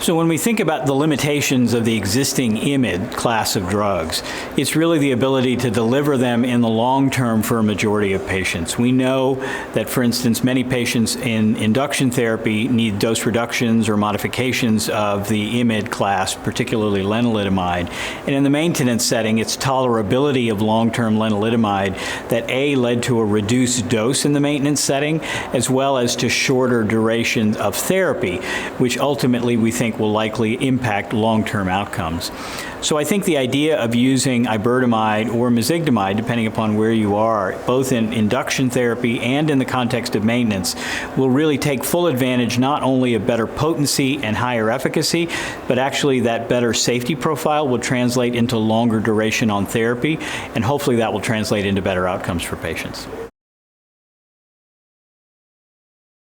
So when we think about the limitations of the existing IMiD class of drugs, it's really the ability to deliver them in the long term for a majority of patients. We know that, for instance, many patients in induction therapy need dose reductions or modifications of the IMiD class, particularly lenalidomide. And in the maintenance setting, it's tolerability of long-term lenalidomide that led to a reduced dose in the maintenance setting, as well as to shorter duration of therapy, which ultimately we think will likely impact long-term outcomes. So I think the idea of using Iberdomide or Mezigdomide, depending upon where you are, both in induction therapy and in the context of maintenance, will really take full advantage not only of better potency and higher efficacy, but actually that better safety profile will translate into longer duration on therapy, and hopefully that will translate into better outcomes for patients.